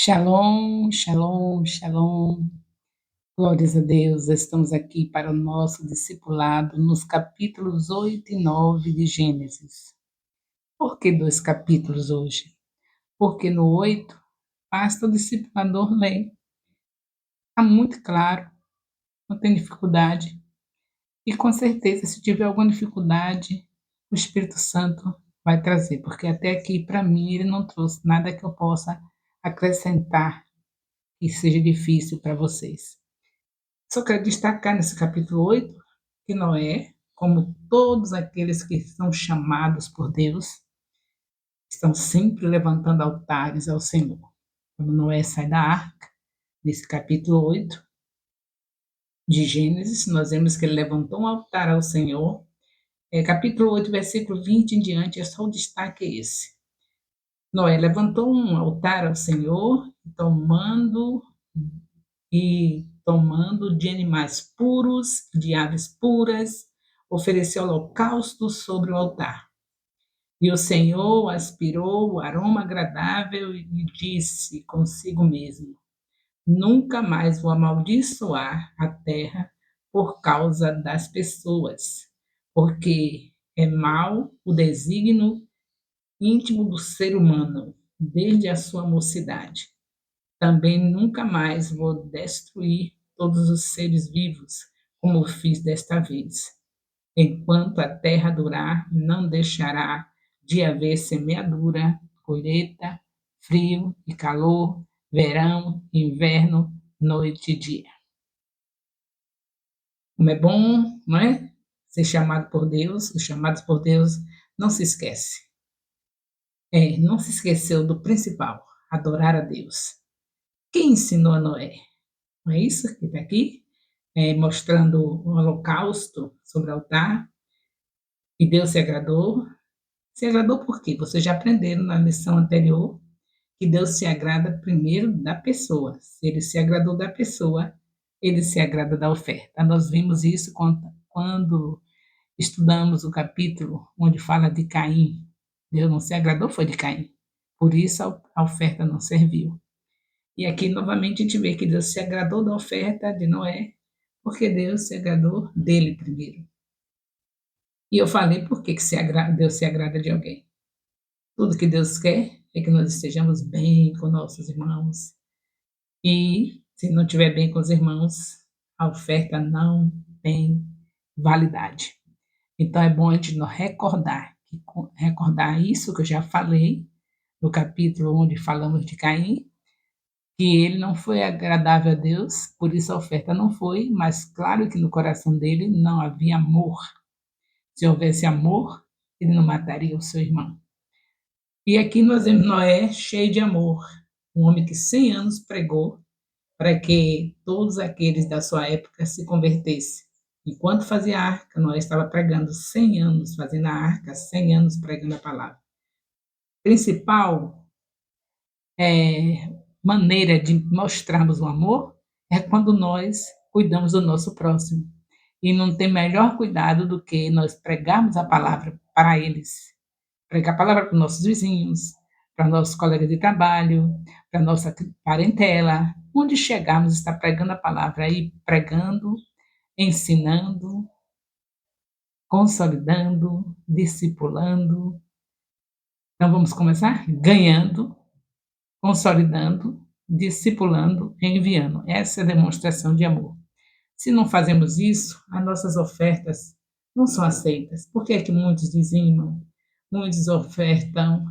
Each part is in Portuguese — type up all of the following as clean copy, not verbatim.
Shalom, shalom, shalom. Glórias a Deus. Estamos aqui para o nosso discipulado nos capítulos 8 e 9 de Gênesis. Por que 2 capítulos hoje? Porque no 8 basta o discipulador ler. Está muito claro, não tem dificuldade. E com certeza, se tiver alguma dificuldade, o Espírito Santo vai trazer, porque até aqui, para mim, ele não trouxe nada que eu possa acrescentar que seja difícil para vocês. Só quero destacar nesse capítulo 8 que Noé, como todos aqueles que são chamados por Deus, estão sempre levantando altares ao Senhor. Quando Noé sai da arca, nesse capítulo 8 de Gênesis, nós vemos que ele levantou um altar ao Senhor. Capítulo 8, versículo 20 em diante, é só o destaque esse. Noé levantou um altar ao Senhor, tomando de animais puros, de aves puras, ofereceu holocausto sobre o altar. E o Senhor aspirou o aroma agradável e disse consigo mesmo: nunca mais vou amaldiçoar a terra por causa das pessoas, porque é mau o desígnio íntimo do ser humano, desde a sua mocidade. Também nunca mais vou destruir todos os seres vivos, como fiz desta vez. Enquanto a terra durar, não deixará de haver semeadura, colheita, frio e calor, verão, inverno, noite e dia. Como é bom, não é? Ser chamado por Deus, os chamados por Deus, não se esquece. Não se esqueceu do principal, adorar a Deus. Quem ensinou a Noé? Não é isso que está aqui? Mostrando o holocausto sobre o altar, e Deus se agradou. Se agradou por quê? Vocês já aprenderam na lição anterior que Deus se agrada primeiro da pessoa. Se ele se agradou da pessoa, ele se agrada da oferta. Nós vimos isso quando estudamos o capítulo onde fala de Caim. Deus não se agradou, foi de Caim. Por isso a oferta não serviu. E aqui novamente a gente vê que Deus se agradou da oferta de Noé, porque Deus se agradou dele primeiro. E eu falei por que Deus se agrada de alguém. Tudo que Deus quer é que nós estejamos bem com nossos irmãos. E se não estiver bem com os irmãos, a oferta não tem validade. Então é bom a gente recordar isso que eu já falei no capítulo onde falamos de Caim, que ele não foi agradável a Deus, por isso a oferta não foi, mas claro que no coração dele não havia amor. Se houvesse amor, ele não mataria o seu irmão. E aqui nós vemos Noé cheio de amor, um homem que 100 anos pregou para que todos aqueles da sua época se convertessem. Enquanto fazia a arca, Noé estava pregando 100 anos, fazendo a arca, 100 anos pregando a palavra. Principal maneira de mostrarmos o amor é quando nós cuidamos do nosso próximo. E não tem melhor cuidado do que nós pregarmos a palavra para eles. Pregar a palavra para os nossos vizinhos, para nossos colegas de trabalho, para nossa parentela. Onde chegarmos, está pregando a palavra aí, pregando, ensinando, consolidando, discipulando. Então vamos começar? Ganhando, consolidando, discipulando e enviando. Essa é a demonstração de amor. Se não fazemos isso, as nossas ofertas não são aceitas. Por que é que muitos dizimam, muitos ofertam,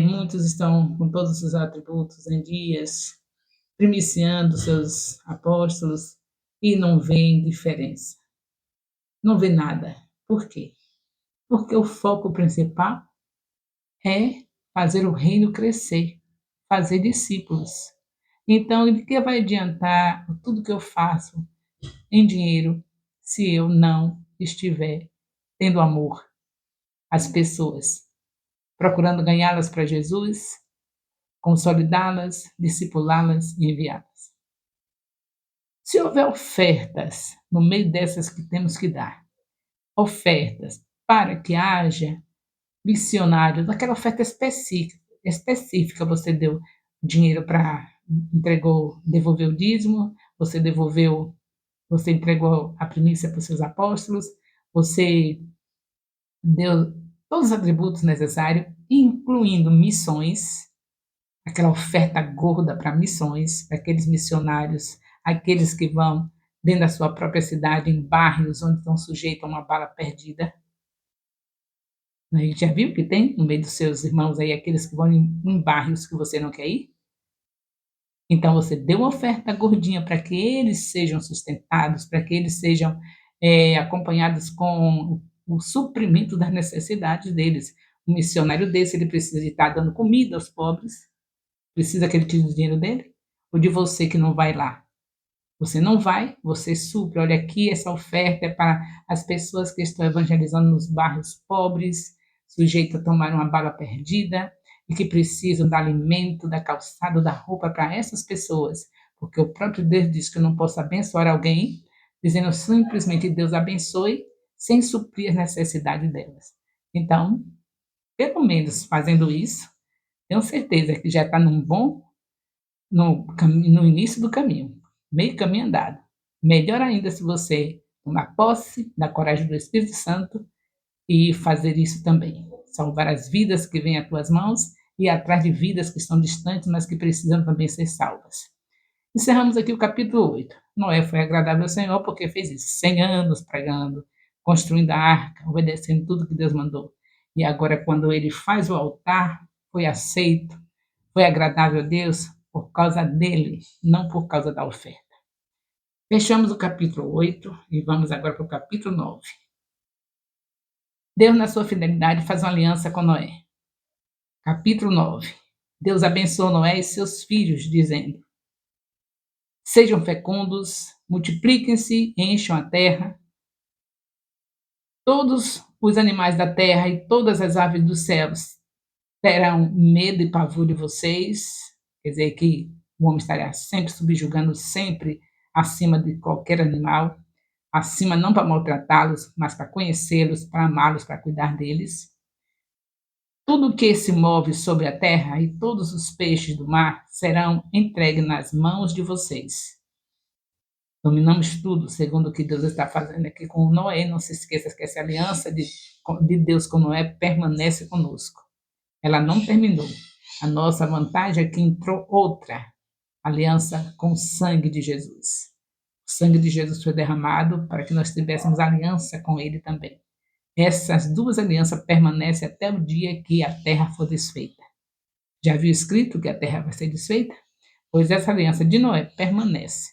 muitos estão com todos os atributos em dias, primiciando seus apóstolos e não veem diferença? Não vê nada. Por quê? Porque o foco principal é fazer o reino crescer, fazer discípulos. Então, de que vai adiantar tudo que eu faço em dinheiro se eu não estiver tendo amor às pessoas, procurando ganhá-las para Jesus, consolidá-las, discipulá-las e enviá-las? Se houver ofertas no meio dessas que temos que dar, ofertas para que haja missionários, aquela oferta específica você deu dinheiro para devolveu o dízimo, você entregou a primícia para os seus apóstolos, você deu todos os atributos necessários, incluindo missões, aquela oferta gorda para missões, para aqueles missionários, aqueles que vão dentro da sua própria cidade, em bairros onde estão sujeitos a uma bala perdida. A gente já viu que tem no meio dos seus irmãos aí aqueles que vão em bairros que você não quer ir? Então você deu uma oferta gordinha para que eles sejam sustentados, para que eles sejam acompanhados com o suprimento das necessidades deles. Um missionário desse, ele precisa de estar dando comida aos pobres, precisa que ele tire o dinheiro dele, ou de você que não vai lá. Você não vai, você supre. Olha aqui, essa oferta é para as pessoas que estão evangelizando nos bairros pobres, sujeitos a tomar uma bala perdida e que precisam do alimento, da calçada, da roupa para essas pessoas. Porque o próprio Deus diz que eu não posso abençoar alguém, dizendo simplesmente Deus abençoe, sem suprir as necessidades delas. Então, pelo menos fazendo isso, tenho certeza que já está no início do caminho, meio caminho andado. Melhor ainda se você tomar posse da coragem do Espírito Santo e fazer isso também. Salvar as vidas que vêm às tuas mãos e ir atrás de vidas que estão distantes, mas que precisam também ser salvas. Encerramos aqui o capítulo 8. Noé foi agradável ao Senhor porque fez isso, 100 anos pregando, construindo a arca, obedecendo tudo que Deus mandou. E agora, quando ele faz o altar, foi aceito, foi agradável a Deus por causa dele, não por causa da oferta. Fechamos o capítulo 8 e vamos agora para o capítulo 9. Deus, na sua fidelidade, faz uma aliança com Noé. Capítulo 9. Deus abençoou Noé e seus filhos, dizendo: sejam fecundos, multipliquem-se, encham a terra. Todos os animais da terra e todas as aves dos céus terão medo e pavor de vocês. Quer dizer que o homem estará sempre subjugando, sempre acima de qualquer animal. Acima não para maltratá-los, mas para conhecê-los, para amá-los, para cuidar deles. Tudo que se move sobre a terra e todos os peixes do mar serão entregues nas mãos de vocês. Dominamos tudo, segundo o que Deus está fazendo aqui com Noé. Não se esqueça que essa aliança de Deus com Noé permanece conosco. Ela não terminou. A nossa vantagem é que entrou outra aliança com o sangue de Jesus. O sangue de Jesus foi derramado para que nós tivéssemos aliança com ele também. Essas duas alianças permanecem até o dia que a terra for desfeita. Já viu escrito que a terra vai ser desfeita? Pois essa aliança de Noé permanece.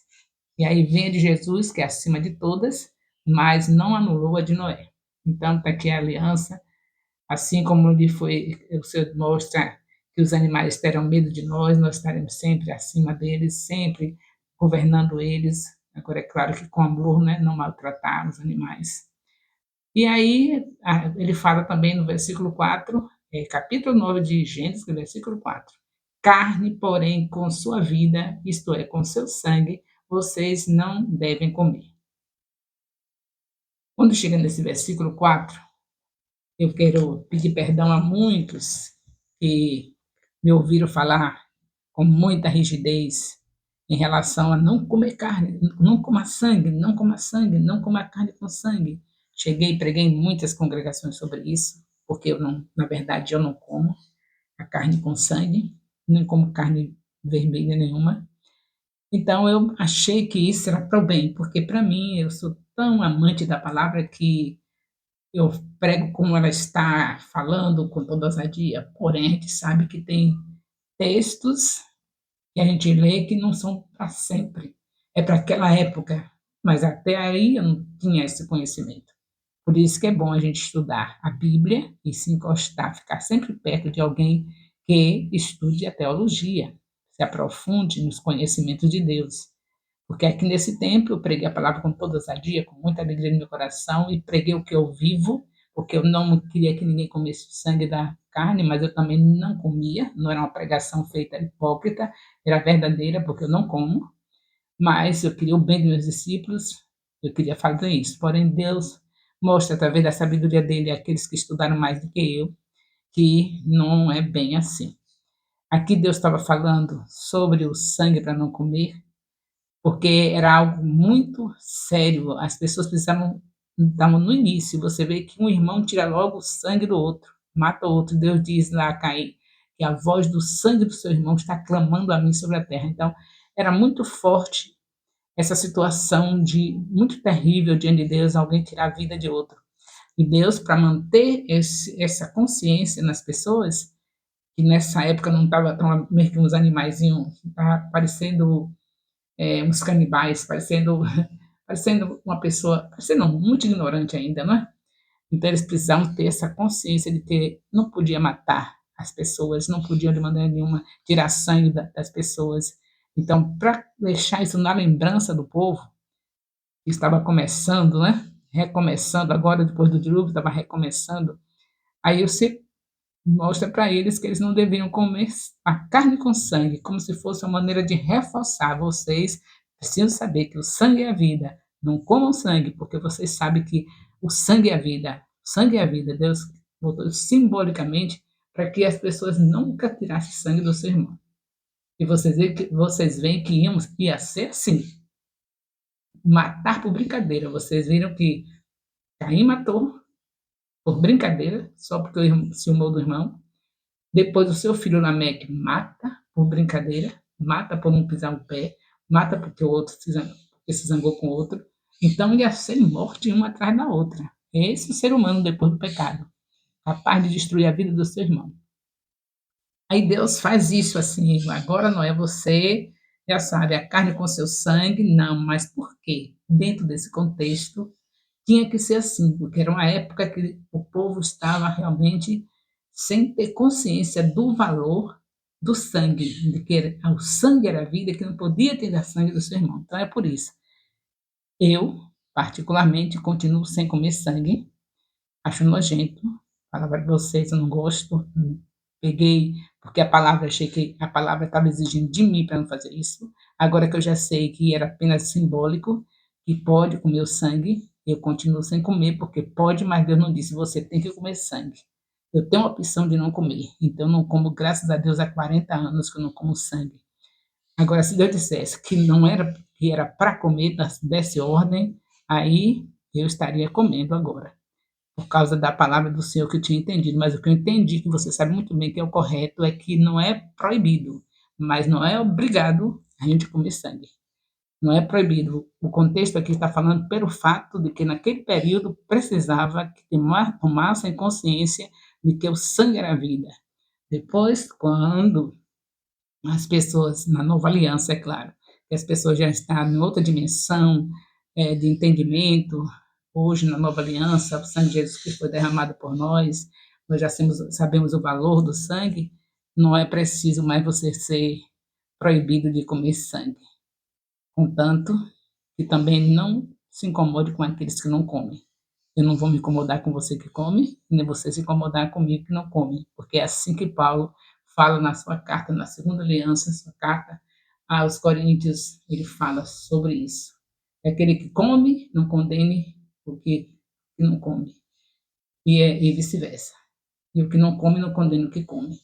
E aí vem a de Jesus, que é acima de todas, mas não anulou a de Noé. Então, está aqui a aliança, assim como ele foi, o Senhor mostra que os animais terão medo de nós estaremos sempre acima deles, sempre governando eles. Agora, é claro que com amor, né? Não maltratar os animais. E aí, ele fala também no versículo 4, capítulo 9 de Gênesis, versículo 4. Carne, porém, com sua vida, isto é, com seu sangue, vocês não devem comer. Quando chega nesse versículo 4, eu quero pedir perdão a muitos que me ouviram falar com muita rigidez em relação a não comer carne, não coma sangue, não coma sangue, não coma carne com sangue. Cheguei e preguei em muitas congregações sobre isso, porque eu não, na verdade, eu não como a carne com sangue, nem como carne vermelha nenhuma. Então eu achei que isso era para o bem, porque para mim eu sou tão amante da palavra que eu prego como ela está falando com toda ousadia, porém a gente sabe que tem textos que a gente lê que não são para sempre, é para aquela época, mas até aí eu não tinha esse conhecimento. Por isso que é bom a gente estudar a Bíblia e se encostar, ficar sempre perto de alguém que estude a teologia, se aprofunde nos conhecimentos de Deus. Porque aqui nesse tempo eu preguei a palavra com toda ousadia, com muita alegria no meu coração, e preguei o que eu vivo, porque eu não queria que ninguém comesse o sangue da carne, mas eu também não comia, não era uma pregação feita hipócrita, era verdadeira, porque eu não como, mas eu queria o bem dos meus discípulos, eu queria fazer isso. Porém, Deus mostra através da sabedoria dele àqueles que estudaram mais do que eu, que não é bem assim. Aqui Deus estava falando sobre o sangue para não comer, porque era algo muito sério, as pessoas precisavam, estavam no início, você vê que um irmão tira logo o sangue do outro, mata o outro, Deus diz lá a Caim, que a voz do sangue do seu irmão está clamando a mim sobre a terra, então era muito forte essa situação de muito terrível diante de Deus, alguém tirar a vida de outro. E Deus, para manter essa consciência nas pessoas, que nessa época não estava tão meio que uns animaizinhos, tá parecendo uns canibais, parecendo, parecendo uma pessoa, parecendo não, muito ignorante ainda, não é? Então eles precisavam ter essa consciência de que não podia matar as pessoas, não podiam de maneira nenhuma tirar sangue das pessoas. Então, para deixar isso na lembrança do povo, que estava começando, né? Recomeçando, agora depois do dilúvio, estava recomeçando. Aí você mostra para eles que eles não deviam comer a carne com sangue, como se fosse uma maneira de reforçar. Vocês precisam saber que o sangue é a vida. Não comam sangue, porque vocês sabem que o sangue é a vida. O sangue é a vida. Deus botou simbolicamente para que as pessoas nunca tirassem sangue do seu irmão. E vocês veem que ia ser assim. Matar por brincadeira. Vocês viram que Caim matou por brincadeira, só porque ciumou do irmão. Depois o seu filho Lameque mata por brincadeira, mata por não pisar o pé, mata porque o outro se zangou com o outro. Então ia ser morte uma atrás da outra. Esse é o ser humano depois do pecado, capaz de destruir a vida do seu irmão. Aí Deus faz isso assim, agora não é você, já sabe, a carne com seu sangue, não, mas por quê? Dentro desse contexto, tinha que ser assim, porque era uma época que o povo estava realmente sem ter consciência do valor do sangue, de que o sangue era a vida, que não podia ter sangue do seu irmão. Então é por isso. Eu, particularmente, continuo sem comer sangue, acho nojento, falar para vocês, eu não gosto, peguei, porque a palavra, achei que a palavra estava exigindo de mim para não fazer isso, agora que eu já sei que era apenas simbólico, que pode comer o sangue, eu continuo sem comer, porque pode, mas Deus não disse, você tem que comer sangue. Eu tenho a opção de não comer, então eu não como, graças a Deus, há 40 anos que eu não como sangue. Agora, se Deus dissesse que não era, que era para comer, desse ordem, aí eu estaria comendo agora por causa da palavra do Senhor que eu tinha entendido, mas o que eu entendi, que você sabe muito bem que é o correto, é que não é proibido, mas não é obrigado a gente comer sangue. Não é proibido. O contexto aqui está falando pelo fato de que naquele período precisava que tomassem consciência de que o sangue era a vida. Depois, quando as pessoas, na nova aliança, é claro, que as pessoas já estão em outra dimensão de entendimento. Hoje, na nova aliança, o sangue de Jesus que foi derramado por nós já sabemos o valor do sangue, não é preciso mais você ser proibido de comer sangue. Contanto que também não se incomode com aqueles que não comem. Eu não vou me incomodar com você que come, nem você se incomodar comigo que não come, porque é assim que Paulo fala na sua carta, na segunda aliança, sua carta aos Coríntios, ele fala sobre isso. É aquele que come, não condene o que não come, e vice-versa. E o que não come, não condena o que come.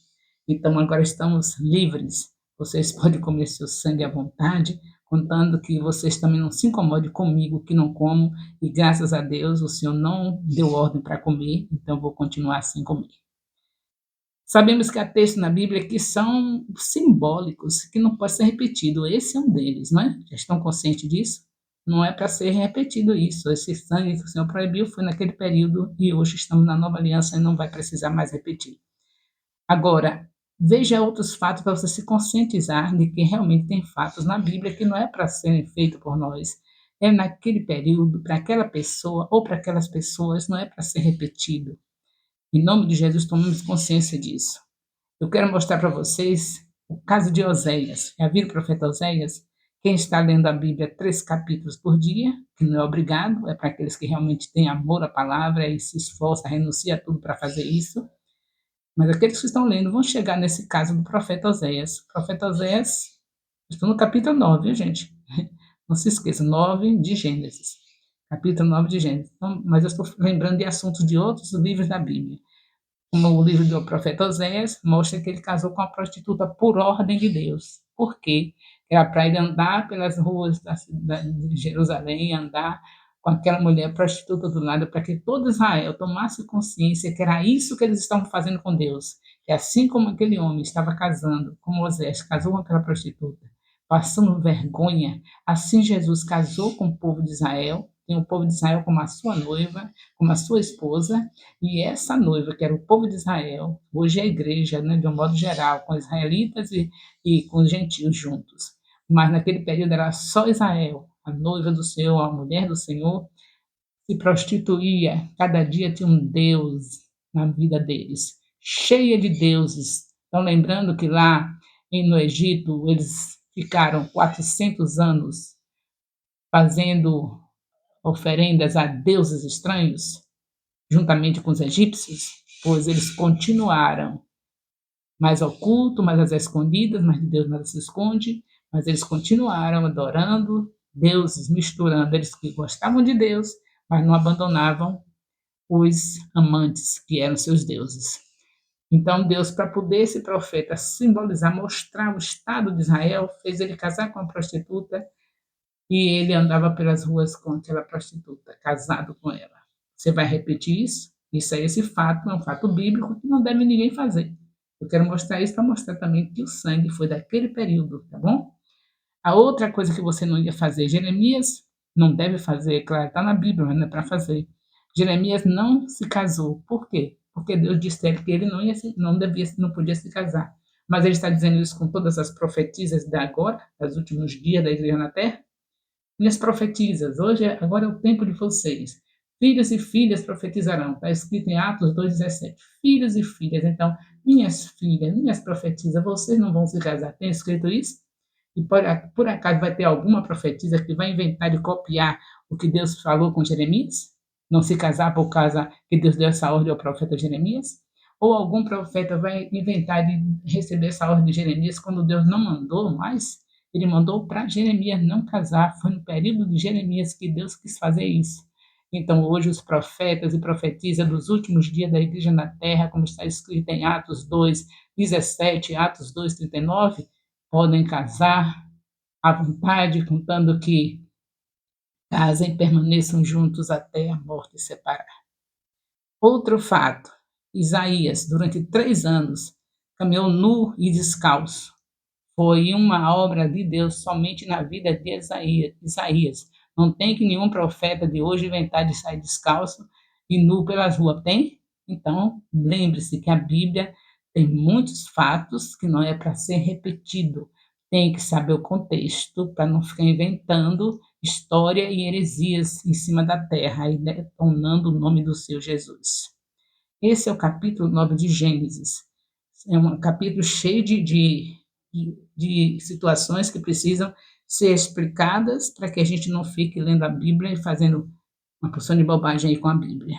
Então, agora estamos livres. Vocês podem comer seu sangue à vontade, contando que vocês também não se incomodem comigo, que não como, e graças a Deus o Senhor não deu ordem para comer, então vou continuar sem comer. Sabemos que há textos na Bíblia que são simbólicos, que não pode ser repetido. Esse é um deles, não é? Já estão conscientes disso? Não é para ser repetido isso. Esse sangue que o Senhor proibiu foi naquele período e hoje estamos na nova aliança e não vai precisar mais repetir. Agora, veja outros fatos para você se conscientizar de que realmente tem fatos na Bíblia que não é para serem feitos por nós. É naquele período, para aquela pessoa ou para aquelas pessoas, não é para ser repetido. Em nome de Jesus, tomemos consciência disso. Eu quero mostrar para vocês o caso de Oséias. Já viram o profeta Oséias? Quem está lendo a Bíblia 3 capítulos por dia, que não é obrigado, é para aqueles que realmente têm amor à palavra e se esforçam, renunciam a tudo para fazer isso. Mas aqueles que estão lendo vão chegar nesse caso do profeta Oséias. O profeta Oséias, estou no capítulo 9, viu, gente? Não se esqueça, 9 de Gênesis. Capítulo 9 de Gênesis. Então, mas eu estou lembrando de assuntos de outros livros da Bíblia. como o livro do profeta Oséias mostra que ele casou com uma prostituta por ordem de Deus. Por quê? Era para ele andar pelas ruas da cidade de Jerusalém, andar com aquela mulher prostituta do lado, para que todo Israel tomasse consciência que era isso que eles estavam fazendo com Deus. E assim como aquele homem estava casando com Moisés, casou com aquela prostituta, passando vergonha, assim Jesus casou com o povo de Israel, tem o povo de Israel como a sua noiva, como a sua esposa, e essa noiva, que era o povo de Israel, hoje é a igreja, né, de um modo geral, com israelitas e com os gentios juntos. Mas naquele período era só Israel, a noiva do Senhor, a mulher do Senhor, se prostituía. Cada dia tinha um Deus na vida deles, cheia de deuses. Estão lembrando que lá no Egito eles ficaram 400 anos fazendo oferendas a deuses estranhos? Juntamente com os egípcios, pois eles continuaram mais oculto, mais às escondidas, mas de Deus nada se esconde, mas eles continuaram adorando deuses, misturando eles que gostavam de Deus, mas não abandonavam os amantes, que eram seus deuses. Então, Deus, para poder esse profeta simbolizar, mostrar o estado de Israel, fez ele casar com uma prostituta e ele andava pelas ruas com aquela prostituta, casado com ela. Você vai repetir isso? Isso é esse fato, é um fato bíblico que não deve ninguém fazer. Eu quero mostrar isso para mostrar também que o sangue foi daquele período, tá bom? A outra coisa que você não ia fazer, Jeremias não deve fazer, claro, está na Bíblia, mas não é para fazer. Jeremias não se casou. Por quê? Porque Deus disse a ele que ele não, ia se, não, devia, não podia se casar. Mas ele está dizendo isso com todas as profetisas de agora, dos últimos dias da igreja na terra. Minhas profetisas, hoje, agora é o tempo de vocês. Filhos e filhas profetizarão. Está escrito em Atos 2,17. Filhos e filhas. Então, minhas filhas, minhas profetisas, vocês não vão se casar. Tem escrito isso? E por acaso vai ter alguma profetisa que vai inventar de copiar o que Deus falou com Jeremias? Não se casar por causa que Deus deu essa ordem ao profeta Jeremias? Ou algum profeta vai inventar de receber essa ordem de Jeremias quando Deus não mandou mais? Ele mandou para Jeremias não casar. Foi no período de Jeremias que Deus quis fazer isso. Então, hoje, os profetas e profetisas dos últimos dias da igreja na terra, como está escrito em Atos 2, 17, Atos 2, 39, podem casar à vontade, contando que casem e permaneçam juntos até a morte separar. Outro fato: Isaías, durante 3 anos, caminhou nu e descalço. Foi uma obra de Deus somente na vida de Isaías. Não tem que nenhum profeta de hoje inventar de sair descalço e nu pelas ruas. Tem? Então, lembre-se que a Bíblia tem muitos fatos que não é para ser repetido. Tem que saber o contexto para não ficar inventando história e heresias em cima da terra e detonando o nome do seu Jesus. Esse é o capítulo 9 de Gênesis. É um capítulo cheio de situações que precisam ser explicadas para que a gente não fique lendo a Bíblia e fazendo uma porção de bobagem aí com a Bíblia.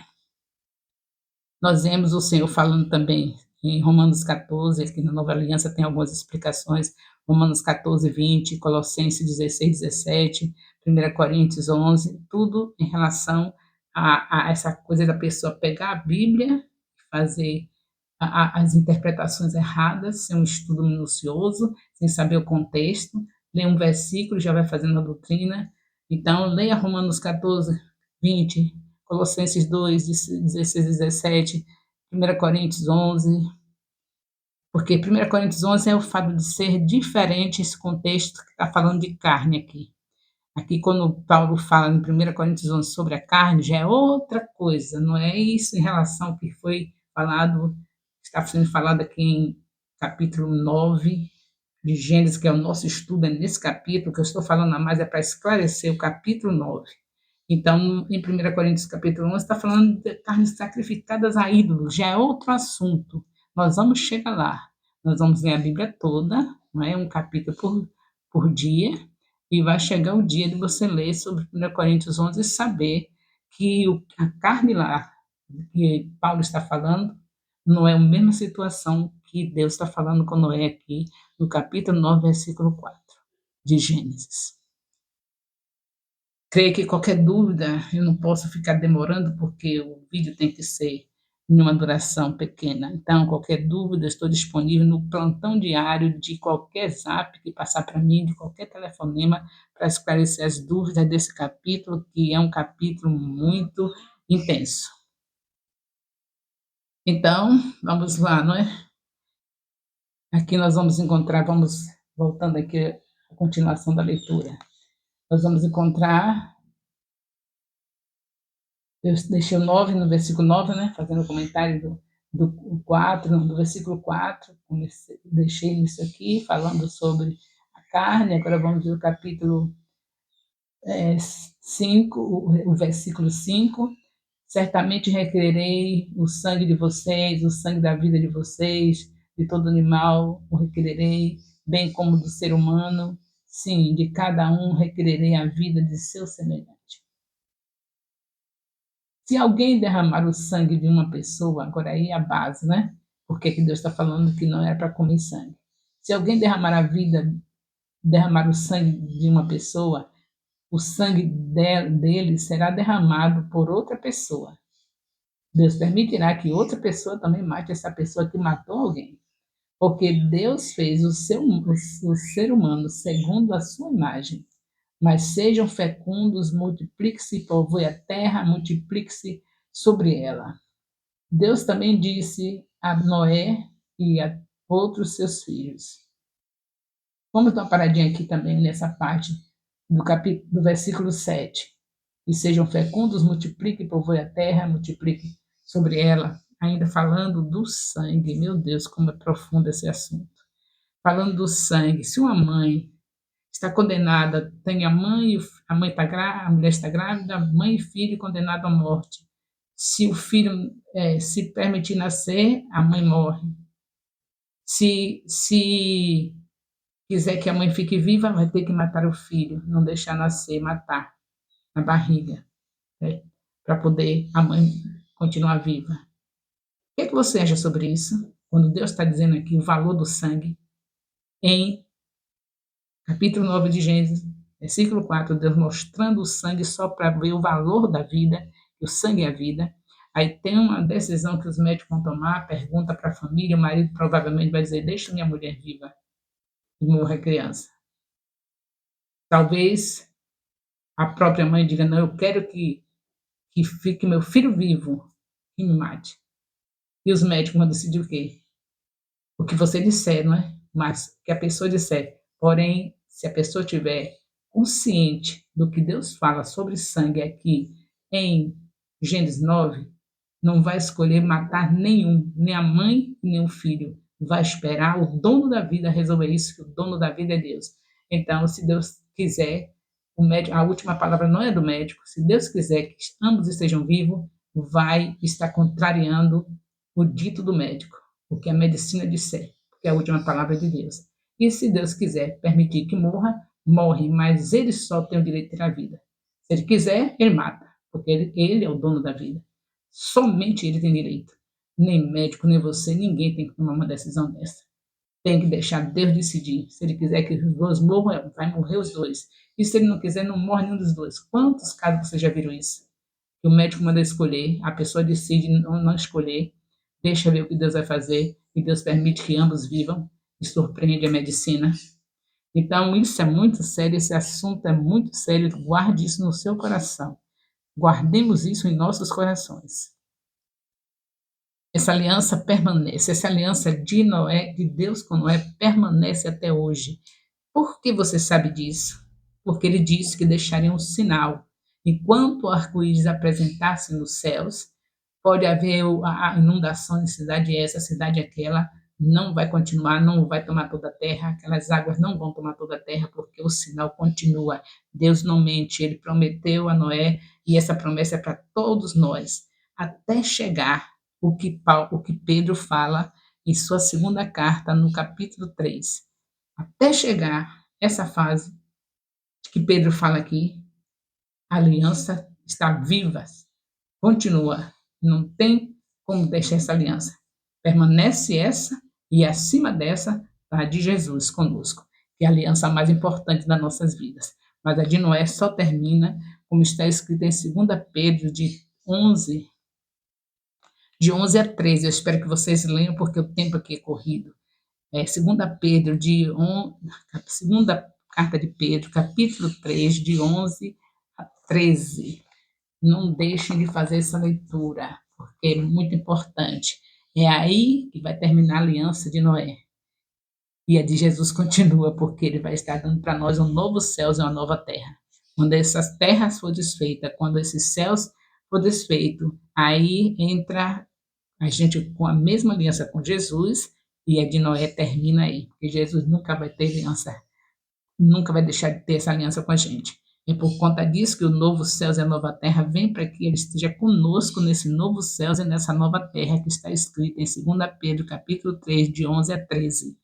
Nós vemos o Senhor falando também em Romanos 14, aqui na Nova Aliança tem algumas explicações, Romanos 14, 20, Colossenses 16, 17, 1 Coríntios 11, tudo em relação a essa coisa da pessoa pegar a Bíblia, fazer as interpretações erradas, sem um estudo minucioso, sem saber o contexto, ler um versículo já vai fazendo a doutrina. Então, leia Romanos 14, 20, Colossenses 2, 16, 17, 1 Coríntios 11, porque 1 Coríntios 11 é o fato de ser diferente esse contexto que está falando de carne aqui. Aqui, quando Paulo fala em 1 Coríntios 11 sobre a carne, já é outra coisa, não é isso em relação ao que foi falado, está sendo falado aqui em capítulo 9 de Gênesis, que é o nosso estudo, é nesse capítulo, que eu estou falando a mais é para esclarecer o capítulo 9. Então, em 1 Coríntios capítulo 11, está falando de carnes sacrificadas a ídolos, já é outro assunto. Nós vamos chegar lá. Nós vamos ler a Bíblia toda, não é? Um capítulo por dia, e vai chegar o dia de você ler sobre 1 Coríntios 11 e saber que a carne lá, que Paulo está falando, não é a mesma situação que Deus está falando com Noé aqui, no capítulo 9, versículo 4 de Gênesis. Creio que qualquer dúvida, eu não posso ficar demorando, porque o vídeo tem que ser em uma duração pequena. Então, qualquer dúvida, estou disponível no plantão diário de qualquer zap que passar para mim, de qualquer telefonema, para esclarecer as dúvidas desse capítulo, que é um capítulo muito intenso. Então, vamos lá, não é? Aqui nós vamos encontrar, vamos voltando aqui a continuação da leitura. Nós vamos encontrar, eu deixei o 9 no versículo 9, né? Fazendo o comentário do 4, do versículo 4, deixei isso aqui, falando sobre a carne. Agora vamos ver o capítulo 5, o versículo 5. Certamente requererei o sangue de vocês, o sangue da vida de vocês, de todo animal o requererei, bem como do ser humano. Sim, de cada um requererei a vida de seu semelhante. Se alguém derramar o sangue de uma pessoa, agora aí é a base, né? Por que Deus está falando que não era para comer sangue? Se alguém derramar a vida, derramar o sangue de uma pessoa, o sangue dele será derramado por outra pessoa. Deus permitirá que outra pessoa também mate essa pessoa que matou alguém. Porque Deus fez o ser humano segundo a sua imagem. Mas sejam fecundos, multiplique-se, povoe a terra, multiplique-se sobre ela. Deus também disse a Noé e a outros seus filhos. Vamos dar uma paradinha aqui também nessa parte do versículo 7. E sejam fecundos, multiplique, povoe a terra, multiplique sobre ela. Ainda falando do sangue, meu Deus, como é profundo esse assunto. Falando do sangue, se uma mãe está condenada, tem a mãe está grávida, a mulher está grávida, mãe e filho condenado à morte. Se o filho se permitir nascer, a mãe morre. Se quiser que a mãe fique viva, vai ter que matar o filho, não deixar nascer, matar na barriga, né? Para poder a mãe continuar viva. O que você acha sobre isso? Quando Deus está dizendo aqui o valor do sangue, em capítulo 9 de Gênesis, versículo 4, Deus mostrando o sangue só para ver o valor da vida, que o sangue é a vida. Aí tem uma decisão que os médicos vão tomar, pergunta para a família, o marido provavelmente vai dizer, deixa minha mulher viva e morra a criança. Talvez a própria mãe diga, não, eu quero que fique meu filho vivo e me mate. E os médicos vão decidir o quê? O que você disser, não é? Mas o que a pessoa disser. Porém, se a pessoa tiver consciente do que Deus fala sobre sangue aqui em Gênesis 9, não vai escolher matar nenhum, nem a mãe, nem o filho. Vai esperar o dono da vida resolver isso, que o dono da vida é Deus. Então, se Deus quiser, o médico, a última palavra não é do médico. Se Deus quiser que ambos estejam vivos, vai estar contrariando o dito do médico, o que a medicina disser, porque é a última palavra de Deus. E se Deus quiser permitir que morra, morre, mas ele só tem o direito de ter a vida. Se ele quiser, ele mata, porque ele é o dono da vida. Somente ele tem direito. Nem médico, nem você, ninguém tem que tomar uma decisão dessa. Tem que deixar Deus decidir. Se ele quiser que os dois morram, vai morrer os dois. E se ele não quiser, não morre nenhum dos dois. Quantos casos vocês já viram isso? Que o médico manda escolher, a pessoa decide não escolher, deixa ver o que Deus vai fazer, e Deus permite que ambos vivam, e surpreende a medicina. Então, isso é muito sério, esse assunto é muito sério, guarde isso no seu coração. Guardemos isso em nossos corações. Essa aliança permanece, essa aliança de Noé, de Deus com Noé, permanece até hoje. Por que você sabe disso? Porque ele disse que deixaria um sinal. Enquanto o arco-íris apresentasse nos céus, pode haver a inundação de cidade essa, cidade aquela, não vai continuar, não vai tomar toda a terra, aquelas águas não vão tomar toda a terra, porque o sinal continua. Deus não mente, ele prometeu a Noé, e essa promessa é para todos nós, até chegar o que Pedro fala em sua segunda carta, no capítulo 3. Até chegar essa fase que Pedro fala aqui, a aliança está viva, continua, não tem como deixar essa aliança. Permanece essa e acima dessa a de Jesus conosco, que é a aliança mais importante das nossas vidas. Mas a de Noé só termina, como está escrito em 2 Pedro de 11, de 11 a 13. Eu espero que vocês leiam, porque o tempo aqui é corrido. Segunda Pedro, segunda carta de Pedro, capítulo 3, de 11 a 13. Não deixem de fazer essa leitura, porque é muito importante. É aí que vai terminar a aliança de Noé. E a de Jesus continua, porque ele vai estar dando para nós um novo céu e uma nova terra. Quando essas terras for desfeitas, quando esses céus for desfeito, aí entra a gente com a mesma aliança com Jesus, e a de Noé termina aí, porque Jesus nunca vai ter aliança, nunca vai deixar de ter essa aliança com a gente. E por conta disso que o novo céu e a nova terra vem para que ele esteja conosco nesse novo céu e nessa nova terra que está escrita em 2 Pedro, capítulo 3, de 11 a 13.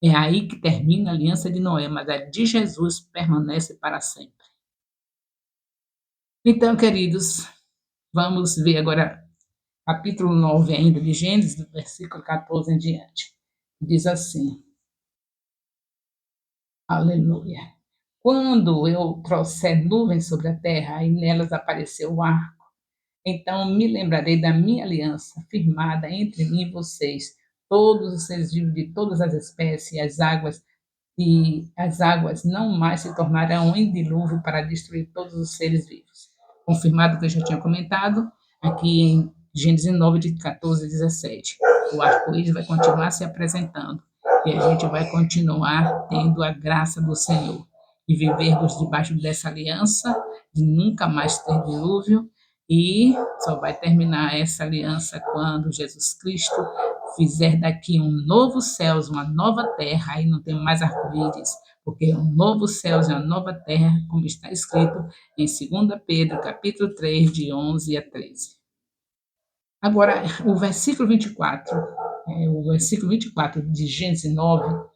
É aí que termina a aliança de Noé, mas a de Jesus permanece para sempre. Então, queridos, vamos ver agora capítulo 9 ainda de Gênesis, do versículo 14 em diante. Diz assim, aleluia. Quando eu trouxer nuvens sobre a terra e nelas apareceu o arco, então me lembrarei da minha aliança firmada entre mim e vocês, todos os seres vivos de todas as espécies, e as águas não mais se tornarão em dilúvio para destruir todos os seres vivos. Confirmado que eu já tinha comentado, aqui em Gênesis 9, de 14 a 17. O arco-íris vai continuar se apresentando e a gente vai continuar tendo a graça do Senhor e vivermos debaixo dessa aliança de nunca mais ter dilúvio, e só vai terminar essa aliança quando Jesus Cristo fizer daqui um novo céu, uma nova terra, aí não tem mais arco-íris, porque é um novo céu e uma nova terra, como está escrito em 2 Pedro, capítulo 3, de 11 a 13. Agora, o versículo 24 de Gênesis 9,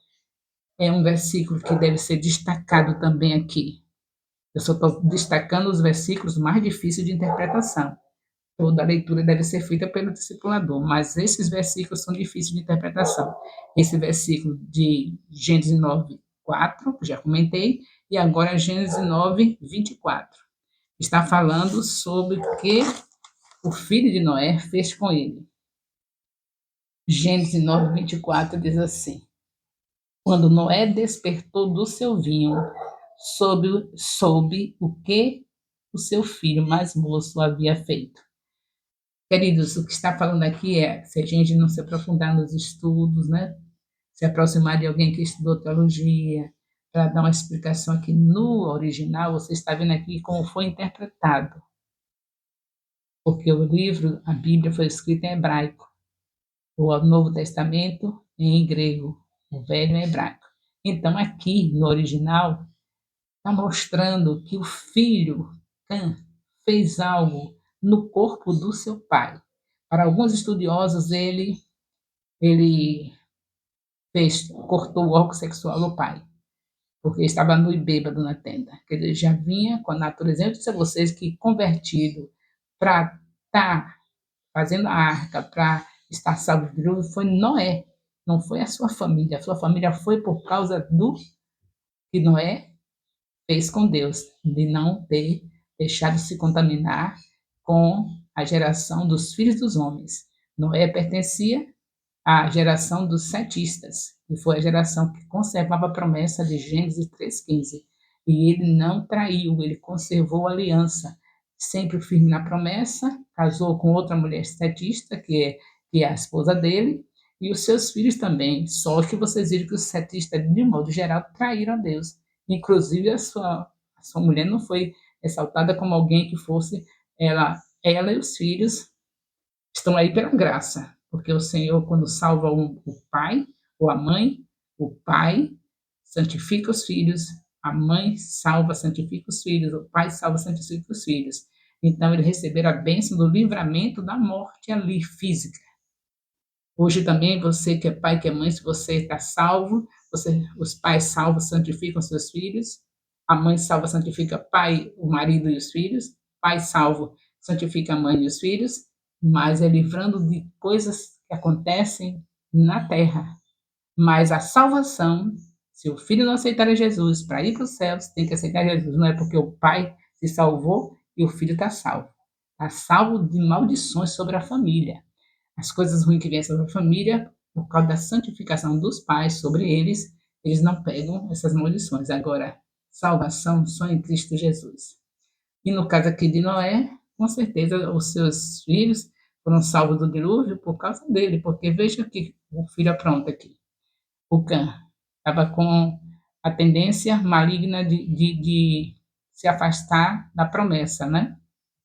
é um versículo que deve ser destacado também aqui. Eu só estou destacando os versículos mais difíceis de interpretação. Toda a leitura deve ser feita pelo discipulador, mas esses versículos são difíceis de interpretação. Esse versículo de Gênesis 9, 4, já comentei, e agora Gênesis 9, 24. Está falando sobre o que o filho de Noé fez com ele. Gênesis 9, 24 diz assim: Quando Noé despertou do seu vinho, soube o que o seu filho mais moço havia feito. Queridos, o que está falando aqui é, se a gente não se aprofundar nos estudos, né? Se aproximar de alguém que estudou teologia, para dar uma explicação aqui no original, você está vendo aqui como foi interpretado. Porque o livro, a Bíblia, foi escrita em hebraico, o Novo Testamento em grego, o Velho em hebraico. Então, aqui no original, está mostrando que o filho Cã fez algo no corpo do seu pai. Para alguns estudiosos, ele cortou o órgão sexual do pai, porque estava nu e bêbado na tenda. Quer dizer, já vinha com a natureza. Eu disse a vocês que convertido para estar fazendo a arca, para estar salvo de dilúvio, foi Noé, não foi a sua família. A sua família foi por causa do que Noé fez com Deus, de não ter deixado se contaminar com a geração dos filhos dos homens. Noé pertencia à geração dos setistas, que foi a geração que conservava a promessa de Gênesis 3,15. E ele não traiu, ele conservou a aliança, sempre firme na promessa, casou com outra mulher setista, que é a esposa dele, e os seus filhos também. Só que vocês viram que os setistas, de modo geral, traíram a Deus. Inclusive, a sua mulher não foi exaltada como alguém que fosse ela e os filhos estão aí pela graça, porque o Senhor, quando salva o pai ou a mãe, o pai santifica os filhos, a mãe salva, santifica os filhos, o pai salva, santifica os filhos. Então, eles receberam a bênção do livramento da morte ali, física. Hoje também, você que é pai, que é mãe, se você está salvo, os pais salvam, santificam seus filhos, a mãe salva, santifica o pai, o marido e os filhos, pai salvo, santifica a mãe e os filhos, mas é livrando de coisas que acontecem na terra. Mas a salvação, se o filho não aceitar a Jesus para ir para os céus, tem que aceitar Jesus. Não é porque o pai se salvou e o filho está salvo. Está salvo de maldições sobre a família. As coisas ruins que vêm sobre a família, por causa da santificação dos pais sobre eles, eles não pegam essas maldições. Agora, salvação só em Cristo Jesus. E no caso aqui de Noé, com certeza os seus filhos foram salvos do dilúvio por causa dele, porque veja que o filho apronta aqui. O Cã estava com a tendência maligna de se afastar da promessa, né?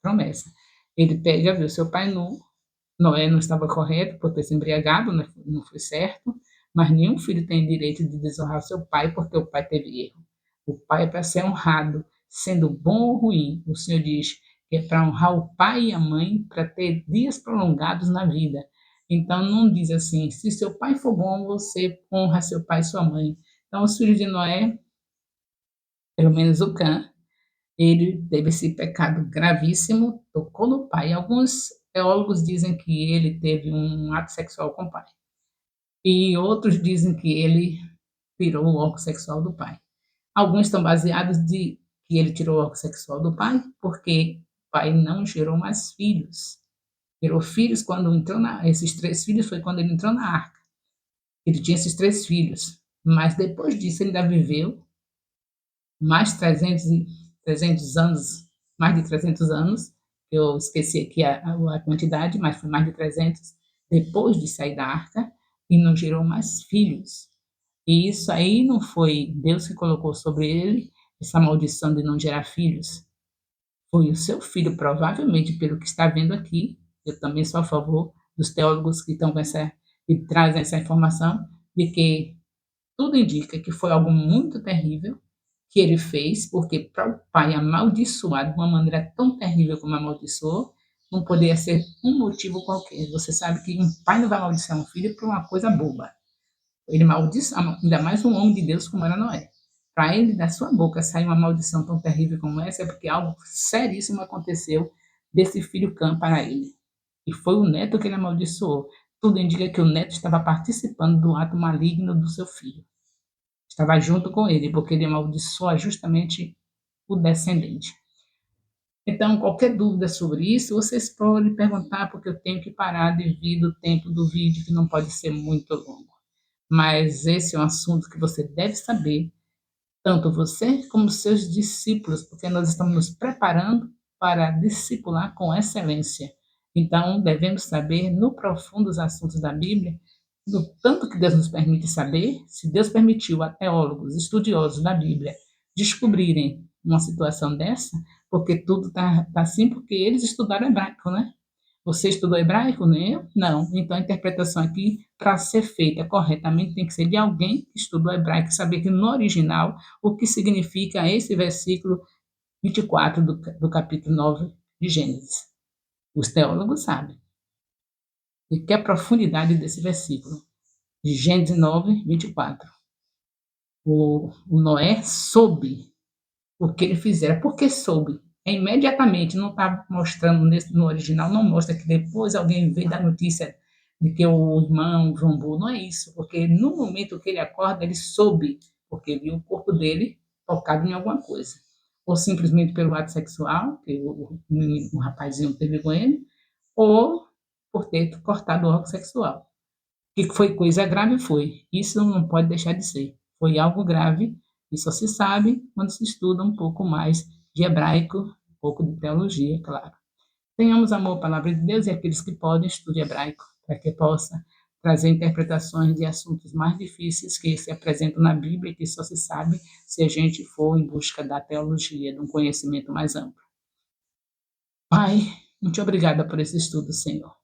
Promessa. Ele pega, viu seu pai nu, Noé não estava correto por ter se embriagado, não foi certo, mas nenhum filho tem direito de desonrar seu pai porque o pai teve erro. O pai é para ser honrado, sendo bom ou ruim. O Senhor diz que é para honrar o pai e a mãe, para ter dias prolongados na vida. Então não diz assim, se seu pai for bom, você honra seu pai e sua mãe. Então os filhos de Noé, pelo menos o Cã, ele teve esse pecado gravíssimo, tocou no pai. Alguns teólogos dizem que ele teve um ato sexual com o pai. E outros dizem que ele tirou o órgão sexual do pai. Alguns estão baseados de que ele tirou o órgão sexual do pai porque o pai não gerou mais filhos. Gerou filhos quando entrou esses 3 filhos foi quando ele entrou na arca. Ele tinha esses 3 filhos. Mas depois disso ele ainda viveu mais 300 anos, mais de 300 anos, eu esqueci aqui a quantidade, mas foi mais de 300, depois de sair da arca, e não gerou mais filhos. E isso aí não foi Deus que colocou sobre ele essa maldição de não gerar filhos. Foi o seu filho, provavelmente, pelo que está vendo aqui. Eu também sou a favor dos teólogos que estão com que trazem essa informação, de que tudo indica que foi algo muito terrível que ele fez, porque para o pai amaldiçoar de uma maneira tão terrível como amaldiçoou, não poderia ser um motivo qualquer. Você sabe que um pai não vai amaldiçoar um filho por uma coisa boba. Ele amaldiçoa, ainda mais um homem de Deus como era Noé. Para ele, da sua boca, sair uma maldição tão terrível como essa, é porque algo seríssimo aconteceu desse filho Cã para ele. E foi o neto que ele amaldiçoou. Tudo indica que o neto estava participando do ato maligno do seu filho. Estava junto com ele, porque ele amaldiçoa justamente o descendente. Então, qualquer dúvida sobre isso, vocês podem perguntar, porque eu tenho que parar devido ao tempo do vídeo, que não pode ser muito longo. Mas esse é um assunto que você deve saber, tanto você como seus discípulos, porque nós estamos nos preparando para discipular com excelência. Então, devemos saber no profundo os assuntos da Bíblia, no tanto que Deus nos permite saber. Se Deus permitiu a teólogos, estudiosos da Bíblia, descobrirem uma situação dessa, porque tudo está assim, porque eles estudaram hebraico, né? Você estudou hebraico, né? Eu? Não. Então, a interpretação aqui, para ser feita corretamente, tem que ser de alguém que estudou hebraico, saber que no original, o que significa esse versículo 24 do capítulo 9 de Gênesis. Os teólogos sabem. E que é a profundidade desse versículo, de Gênesis 9, 24. O Noé soube o que ele fizera. Por que soube? É imediatamente, não está mostrando no original, não mostra que depois alguém veio dar notícia de que o irmão zombou. Não é isso, porque no momento que ele acorda, ele soube, porque viu o corpo dele tocado em alguma coisa. Ou simplesmente pelo ato sexual, que o rapazinho teve com ele, ou por ter cortado o órgão sexual. Que foi coisa grave, foi. Isso não pode deixar de ser. Foi algo grave e só se sabe quando se estuda um pouco mais de hebraico, um pouco de teologia, claro. Tenhamos amor à palavra de Deus e aqueles que podem estudem hebraico, para que possa trazer interpretações de assuntos mais difíceis que se apresentam na Bíblia e que só se sabe se a gente for em busca da teologia, de um conhecimento mais amplo. Pai, muito obrigada por esse estudo, Senhor.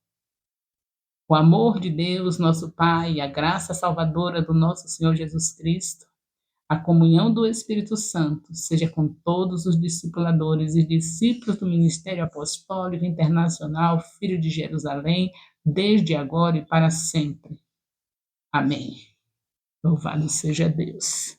O amor de Deus, nosso Pai, a graça salvadora do nosso Senhor Jesus Cristo, a comunhão do Espírito Santo, seja com todos os discipuladores e discípulos do Ministério Apostólico Internacional, Filho de Jerusalém, desde agora e para sempre. Amém. Louvado seja Deus.